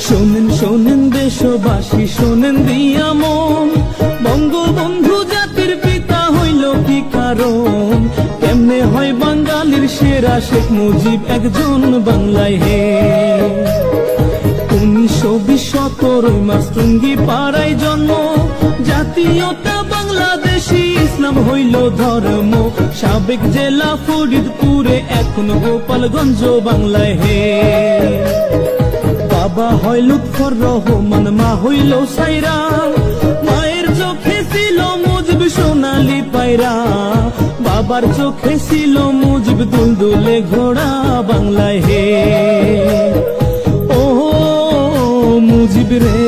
শোনেন শোনেন দেশবাসী, শোনেন দিয়া মন, বঙ্গবন্ধু জাতির পিতা হইল কি কারণ? কেমনে হয় বাঙালির সেরা শেখ মুজিব একজন বাংলায় হে? 1920 17 মার্চ টুঙ্গি পাড়ায় জন্ম, জাতীয়তা বাংলাদেশী, ইসলাম হইল ধর্ম। সাবেক জেলা ফরিদপুরে, এখন গোপালগঞ্জ বাংলায় হে। বাবা হয় লুৎফর রহমান, মা হইল সাইরা, মায়ের চোখে ছিল মুজিব সোনালি পায়রা, বাবার চোখে ছিল মুজিব দুলদুলে ঘোড়া বাংলায় হে। ও মুজিব রে,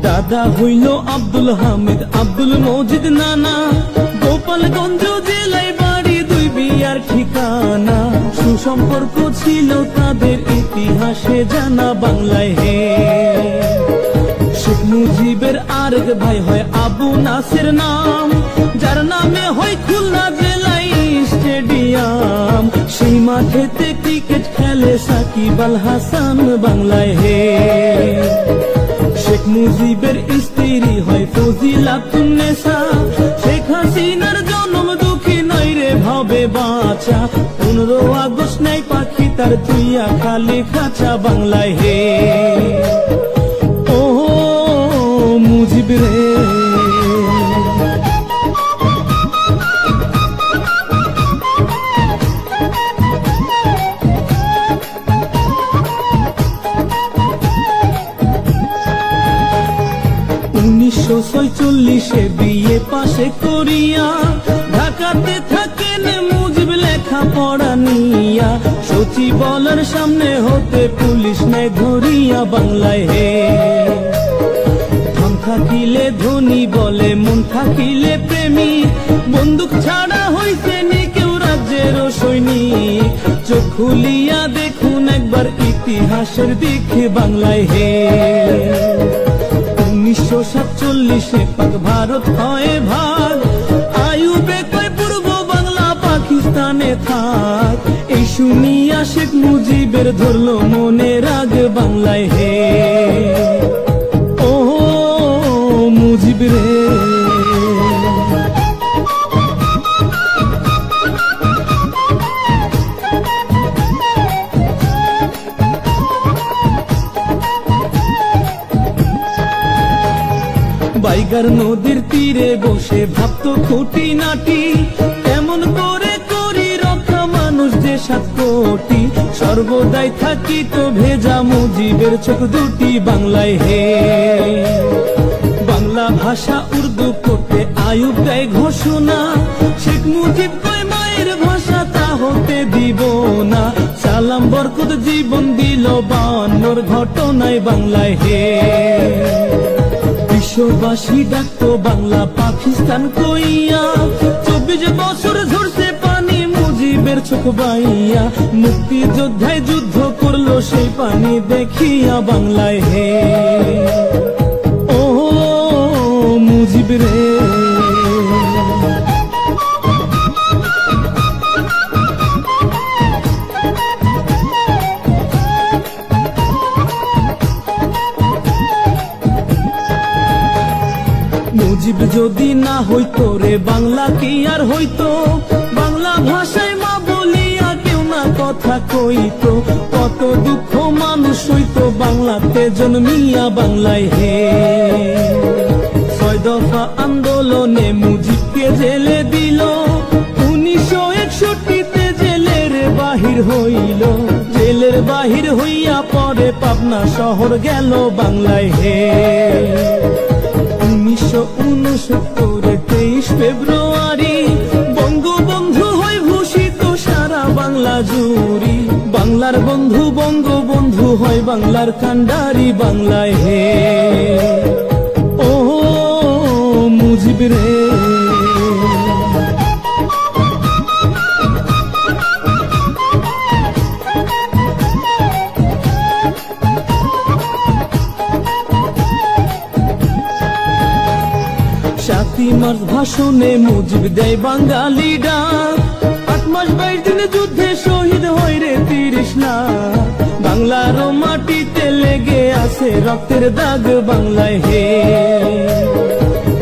দাদা হইল আব্দুল হামিদ, আব্দুল মজিদ নানা, গোপালগঞ্জ জেলায় বাড়ি, দুই বিয়ার ঠিকানা। সুসম্পর্ক ছিল তাদের, ইতিহাসে জানা বাংলায় হে। শেখ মুজিবের আরেক ভাই হয় আবু নাসের নাম, যার নামে হয় খুলনা জেলায় স্টেডিয়াম। সেই মাঠেতে ক্রিকেট খেলে সাকিব আল হাসান বাংলায় হে। শেখ মুজিবের স্ত্রী হয় ফজিলাতুন্নেসা, শেখ হাসিনার জন্ম দুঃখী নয় রে ভাবে বাঁচা। 15 আগস্ট নাই পাখি তার তুইয়া খালি খাঁচা বাংলায় হে। ও মুজিব রে, 1946 বিয়ে পাশে করিয়া, ঢাকাতে থাকেন মুজিব লেখা পড়া নিয়া। সচিবালয়ের সামনে হতে পুলিশ নেয় ধরিয়া বাংলায় হে। ধন থাকিলে ধনী বলে, মন থাকিলে প্রেমী, বন্দুক ছাড়া হইছে নি কেউ রাজ্যের সৈনিক। চোখ খুলিয়া দেখুন একবার ইতিহাসের দিকে বাংলায় হে। 1947 পাক ভারত হয় ভাগ, আইয়ুবে কয় পূর্ব বাংলা পাকিস্তানে থাক। এই শুনিয়া শেখ মুজিবের ধরল মনে রাগ বাংলায় হে। ও মুজিব রে, বাইগার নদীর তীরে বসে ভাবতো খুঁটি নাটি, কেমন করে করি রক্ষা মানুষ যে 7 কোটি। সর্বদাই থাকিত ভেজা মুজিবের চোখ দুটি বাংলায় হে। বাংলা ভাষা উর্দু করতে আইয়ুব দেয় ঘোষণা, শেখ মুজিব কয় মায়ের ভাষা তা হতে দিব না। সালাম বরকত জীবন দিল 52 ঘটনায় বাংলায় হে। বিশ্ববাসী ডাকতো বাংলা পাকিস্তান কইয়া, 24 বছর ঝরছে পানি মুজিবের চোখ বাইয়া। মুক্তিযোদ্ধায় যুদ্ধ করলো সেই পানি দেখিয়া বাংলায় হে। ও মুজিব রে, মুজিব যদি না হইতো রে বাংলা কি আর হইতো? বাংলা ভাষায় মা বলিয়া কেউ না কথা কইতো। কত দুঃখ মানুষ হইতো বাংলাতে জন্মিয়া বাংলায় হে। 6 দফা আন্দোলনে মুজিবকে জেলে দিল, 1961 জেলের বাহির হইল। জেলের বাহির হইয়া পরে পাবনা শহর গেল বাংলায় হে। 1969 23 ফেব্রুয়ারি বঙ্গবন্ধু হয় ভূষিত সারা বাংলা জুড়ি। বাংলার বন্ধু বঙ্গবন্ধু হয় বাংলার কান্ডারি বাংলায় হে। ও মুজিব রে, মার্চ ভাষণে মুজিব দেয় বাঙালি ডাক, 8 মাস 22 দিনে যুদ্ধে শহীদ হয় রে 30 লাখ। বাংলার মাটিতে লেগে আছে রক্তের দাগ বাংলায় হে।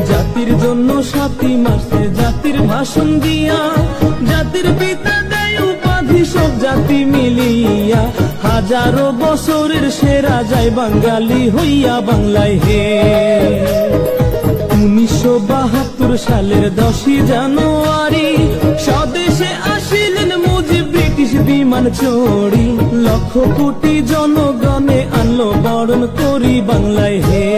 জাতির জন্য 7 মার্চে জাতির ভাষণ দিয়া, জাতির পিতা দেয় উপাধি সব জাতি মিলিয়া, হাজারো বছরের সেরা যায় বাঙালি হইয়া বাংলায় হে। 1972 সালের 10 জানুয়ারি স্বদেশে আসিলেন মুজিব ব্রিটিশ বিমান চড়ি, লক্ষ কোটি জনগণে আনলো বরণ করি বাংলায় হে।